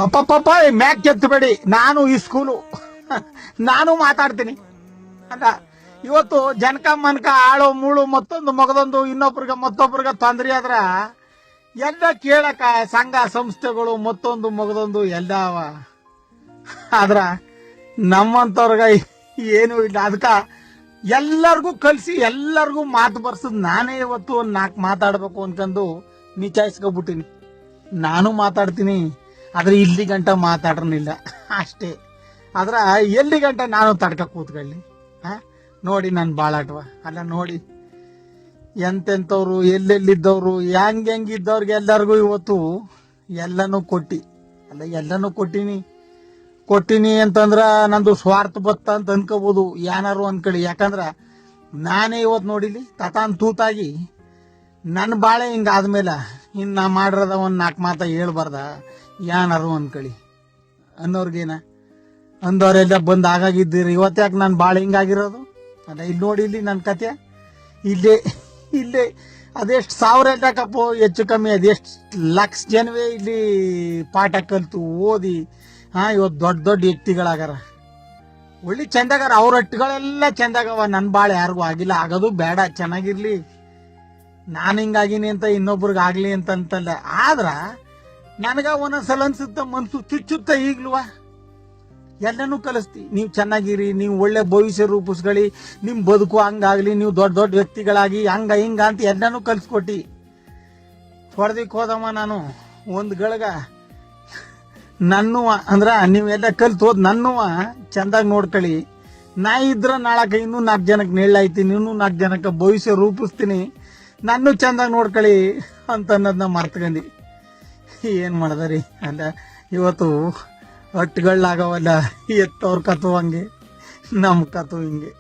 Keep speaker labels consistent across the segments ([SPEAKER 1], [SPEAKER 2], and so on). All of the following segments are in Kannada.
[SPEAKER 1] ಅಪ್ಪಪ್ಪ ಮ್ಯಾಕ್ ಕೆತ್ತಬೇಡಿ. ನಾನು ಈ ಸ್ಕೂಲು ನಾನು ಮಾತಾಡ್ತೀನಿ ಅಲ್ಲ. ಇವತ್ತು ಜನಕ ಮನಕ ಆಳೋ ಮೂಳು ಮತ್ತೊಂದು ಮಗದೊಂದು ಇನ್ನೊಬ್ರಿಗೆ ಮತ್ತೊಬ್ರಿಗೆ ತೊಂದರೆ ಆದ್ರ ಎಲ್ಲ ಕೇಳಕ ಸಂಘ ಸಂಸ್ಥೆಗಳು ಮತ್ತೊಂದು ಮಗದೊಂದು ಎಲ್ಲ ಅವ. ಆದ್ರ ನಮ್ಮಂತವ್ರಗ ಏನು ಇಲ್ಲ. ಅದಕ್ಕ ಎಲ್ಲರಿಗೂ ಕಲ್ಸಿ ಎಲ್ಲರಿಗೂ ಮಾತು ಬರ್ಸದ್ ನಾನೇ ಇವತ್ತು ಒಂದ್ 4 ಮಾತಾಡ್ಬೇಕು ಅನ್ಕೊಂಡು ನಿಚಾಯಿಸ್ಕೊಬಿಟ್ಟಿನಿ. ನಾನು ಮಾತಾಡ್ತೀನಿ, ಆದ್ರೆ ಇಲ್ಲಿ ಗಂಟ ಮಾತಾಡ್ರನಿಲ್ಲ ಅಷ್ಟೇ. ಆದ್ರ ಎಲ್ಲಿ ಗಂಟ ನಾನು ತಡ್ಕ ಕೂತ್ಕೊಳ್ಳಿ. ನೋಡಿ ನನ್ ಬಾಳಾಟವ ಅಲ್ಲ. ನೋಡಿ ಎಂತೆಂತವ್ರು ಎಲ್ಲೆಲ್ಲಿದ್ದವ್ರು ಹೆಂಗಿದ್ದವ್ರಿಗೆ ಎಲ್ಲರಿಗೂ ಇವತ್ತು ಎಲ್ಲನೂ ಎಲ್ಲನೂ ಕೊಟ್ಟಿನಿ ಅಂತಂದ್ರ ನಂದು ಸ್ವಾರ್ಥ ಬತ್ತ ಅಂತ ಅನ್ಕೋಬಹುದು. ಏನಾರು ಅನ್ಕೊಳ್ಳಿ. ಯಾಕಂದ್ರ ನಾನೇ ಇವತ್ತು ನೋಡಿಲಿ ತತಾನ್ ತೂತಾಗಿ ನನ್ನ ಬಾಳೆ ಹಿಂಗಾದ್ಮೇಲೆ ನಾ ಮಾಡಿರದ ಒಂದ್ 4 ಮಾತ ಹೇಳ್ಬಾರ್ದ ಏನಾರು ಅನ್ಕೊಳ್ಳಿ ಅನ್ನೋರ್ಗೇನ ಅಂದವ್ರೆಲ್ಲ ಬಂದ್ ಆಗಾಗಿದ್ದೀರಿ. ಇವತ್ತ್ಯಾಕೆ ನಾನು ಬಾಳೆ ಹಿಂಗಾಗಿರೋದು ಅಲ್ಲ. ಇಲ್ಲಿ ನೋಡಿ, ಇಲ್ಲಿ ನನ್ನ ಕತೆ ಇಲ್ಲೇ ಅದೆಷ್ಟು 1000 ಯಾಕಪ್ಪ ಹೆಚ್ಚು ಕಮ್ಮಿ ಅದೆಷ್ಟು ಲಕ್ಷ ಜನವೇ ಇಲ್ಲಿ ಪಾಠ ಕಲ್ತು ಓದಿ ಇವತ್ತು ದೊಡ್ಡ ವ್ಯಕ್ತಿಗಳಾಗಾರ. ಒಳ್ಳೆ ಚಂದಾಗಾರ. ಅವ್ರ ಹಟ್ಟಿಗಳೆಲ್ಲ ಚಂದಾಗವ. ನನ್ನ ಬಾಳೆ ಯಾರಿಗೂ ಆಗಿಲ್ಲ. ಆಗೋದು ಬೇಡ, ಚೆನ್ನಾಗಿರ್ಲಿ. ನಾನು ಹಿಂಗಾಗಿನಿ ಅಂತ ಇನ್ನೊಬ್ರಿಗೆ ಆಗ್ಲಿ ಅಂತಲ್ಲ. ಆದ್ರ ನನಗ ಒಂದೊಂದ್ಸಲ ಅನ್ಸುತ್ತ ಮನ್ಸು ಚುಚ್ಚುತ್ತ. ಈಗ್ಲೂ ಎಲ್ಲನೂ ಕಲಿಸ್ತಿ. ನೀವು ಚೆನ್ನಾಗಿರಿ, ನೀವು ಒಳ್ಳೆ ಭವಿಷ್ಯ ರೂಪಿಸ್ಕೊಳ್ಳಿ, ನಿಮ್ ಬದುಕು ಹಂಗಾಗ್ಲಿ, ನೀವು ದೊಡ್ಡ ವ್ಯಕ್ತಿಗಳಾಗಿ ಹಂಗ ಹಿಂಗ ಅಂತ ಎಲ್ಲನೂ ಕಲ್ಸ್ಕೊಟ್ಟಿ. ಹೊಡೆದಿಕ್ ಹೋದಮ್ಮ ನಾನು ಒಂದ್ ಗಳಗ ನನ್ನುವ ಅಂದ್ರ ನೀವೆಲ್ಲ ಕಲ್ತು ಹೋದ್ ನನ್ನುವ ಚಂದಾಗಿ ನೋಡ್ಕೊಳ್ಳಿ. ನಾ ಇದ್ರ ನಾಳಕ ಇನ್ನೂ 4 ಜನಕ್ಕೆ ನೇಳಾಯ್ತೀನಿ, ಇನ್ನೂ 4 ಜನಕ್ಕೆ ಭವಿಷ್ಯ ರೂಪಿಸ್ತೀನಿ, ನನ್ನೂ ಚಂದಾಗಿ ನೋಡ್ಕೊಳ್ಳಿ ಅಂತ ಅನ್ನೋದನ್ನ ಮರ್ತ್ಕಂಡಿ. ಏನ್ ಮಾಡದರಿ ಅಲ್ಲ. ಇವತ್ತು ಹಟ್ಟುಗಳಾಗವಲ್ಲ. ಎತ್ತವ್ರ ಕತು ಹಂಗೆ, ನಮ್ ಕತು ಹಿಂಗೆ.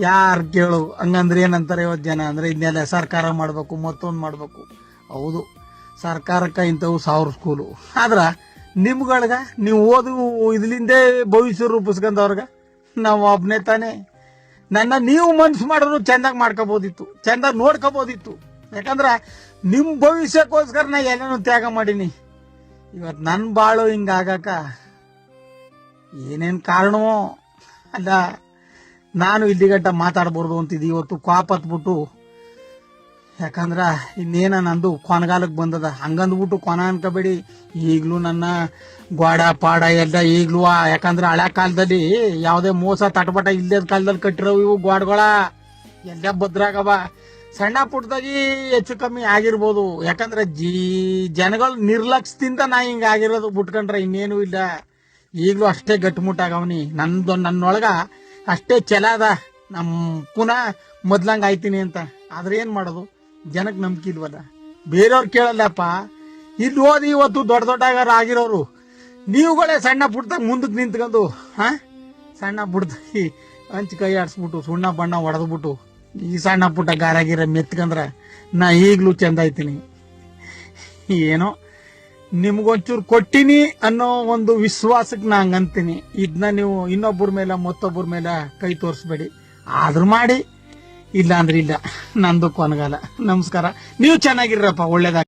[SPEAKER 1] ಯಾರು ಕೇಳು ಹಂಗಂದ್ರೆ ಏನಂತಾರೆ ಇವತ್ತು ಜನ ಅಂದ್ರೆ ಇದನ್ನೆಲ್ಲ ಸರ್ಕಾರ ಮಾಡ್ಬೇಕು, ಮತ್ತೊಂದು ಮಾಡ್ಬೇಕು. ಹೌದು, ಸರ್ಕಾರಕ್ಕೆ ಇಂಥವು 1000 ಸ್ಕೂಲು. ಆದ್ರ ನಿಮ್ಗಳ್ಗ ನೀವು ಓದು ಇದ್ಲಿಂದೇ ಭವಿಷ್ಯ ರೂಪಿಸ್ಕೊಂಡವ್ರಗ ನಾವು ಒಬ್ನೇ ತಾನೆ. ನನ್ನ ನೀವು ಮನ್ಸು ಮಾಡಿದ್ರು ಚಂದಾಗಿ ಮಾಡ್ಕೋಬೋದಿತ್ತು, ಚಂದಾಗಿ ನೋಡ್ಕೋಬೋದಿತ್ತು. ಯಾಕಂದ್ರ ನಿಮ್ ಭವಿಷ್ಯಕ್ಕೋಸ್ಕರ ನಾ ಏನೇನು ತ್ಯಾಗ ಮಾಡೀನಿ. ಇವತ್ ನನ್ ಬಾಳು ಹಿಂಗಾಗಕ ಏನೇನ್ ಕಾರಣವೋ ಅಲ್ಲ. ನಾನು ಇಲ್ಲಿಗಂಟ ಮಾತಾಡ್ಬಾರ್ದು ಅಂತಿದ್ದಿ. ಇವತ್ತು ಕಾಪತ್ಬಿಟ್ಟು, ಯಾಕಂದ್ರ ಇನ್ನೇನ ನಂದು ಕೊನಗಾಲಕ್ಕೆ ಬಂದದ. ಹಂಗಂದ್ಬಿಟ್ಟು ಕೊನ ಅನ್ಕೋಬೇಡಿ. ಈಗ್ಲೂ ನನ್ನ ಗೋಡ ಪಾಡ ಎಲ್ಲ ಈಗ್ಲೂ, ಯಾಕಂದ್ರ ಹಳೆ ಕಾಲದಲ್ಲಿ ಯಾವುದೇ ಮೋಸ ತಟಪಟ ಇಲ್ಲದ ಕಾಲದಲ್ಲಿ ಕಟ್ಟಿರೋ ಇವು ಗೋಡಗಳ ಎಲ್ಲ ಭದ್ರಾಗವ. ಸಣ್ಣ ಪುಟ್ಟದಾಗಿ ಹೆಚ್ಚು ಕಮ್ಮಿ ಆಗಿರ್ಬೋದು. ಯಾಕಂದ್ರೆ ಜನಗಳು ನಿರ್ಲಕ್ಷ್ಯದಿಂದ ನಾ ಹಿಂಗ ಆಗಿರೋದು. ಬಿಟ್ಕೊಂಡ್ರೆ ಇನ್ನೇನು ಇಲ್ಲ. ಈಗ್ಲೂ ಅಷ್ಟೇ ಗಟ್ಟಿಮುಟ್ಟಾಗವನಿ. ನನ್ನೊಳಗ ಅಷ್ಟೇ ಛಲ ಅದ. ಪುನಃ ಮೊದ್ಲಂಗ ಆಯ್ತೀನಿ ಅಂತ. ಆದ್ರೆ ಏನ್ ಮಾಡೋದು, ಜನಕ್ಕೆ ನಂಬಿಕೆ ಇಲ್ವಲ್ಲ. ಬೇರೆಯವ್ರು ಕೇಳಲ್ಲಪ್ಪ. ಇಲ್ಲಿ ಓದಿ ಇವತ್ತು ದೊಡ್ಡ ಆಗಿರೋರು ನೀವುಗಳೇ ಸಣ್ಣ ಪುಟ್ಟದಾಗ ಮುಂದಕ್ಕೆ ನಿಂತ್ಕೊಂಡು ಸಣ್ಣ ಪುಟ್ಟದಾಗಿ ಹಂಚ್ ಕೈ ಆಡ್ಸ್ಬಿಟ್ಟು ಸುಣ್ಣ ಬಣ್ಣ ಹೊಡೆದ್ಬಿಟ್ಟು ಈ ಸಣ್ಣ ಪುಟ್ಟ ಗಾರಾಗಿರ ಮೆತ್ಕಂದ್ರ ನಾ ಈಗ್ಲೂ ಚಂದ ಆಯ್ತೀನಿ. ಏನೋ ನಿಮ್ಗೊಂಚೂರು ಕೊಟ್ಟಿನಿ ಅನ್ನೋ ಒಂದು ವಿಶ್ವಾಸಕ್ಕೆ ನಾ ಹಂಗಂತೀನಿ. ಇದನ್ನ ನೀವು ಇನ್ನೊಬ್ಬರ ಮೇಲೆ ಮತ್ತೊಬ್ಬರ ಮೇಲೆ ಕೈ ತೋರಿಸ್ಬೇಡಿ. ಆದ್ರೂ ಮಾಡಿ, ಇಲ್ಲ ಅಂದ್ರೆ ಇಲ್ಲ. ನಂದು ಕೊನಗಾಲ. ನಮಸ್ಕಾರ. ನೀವು ಚೆನ್ನಾಗಿರ್ರಪ್ಪ, ಒಳ್ಳೇದಾಗ.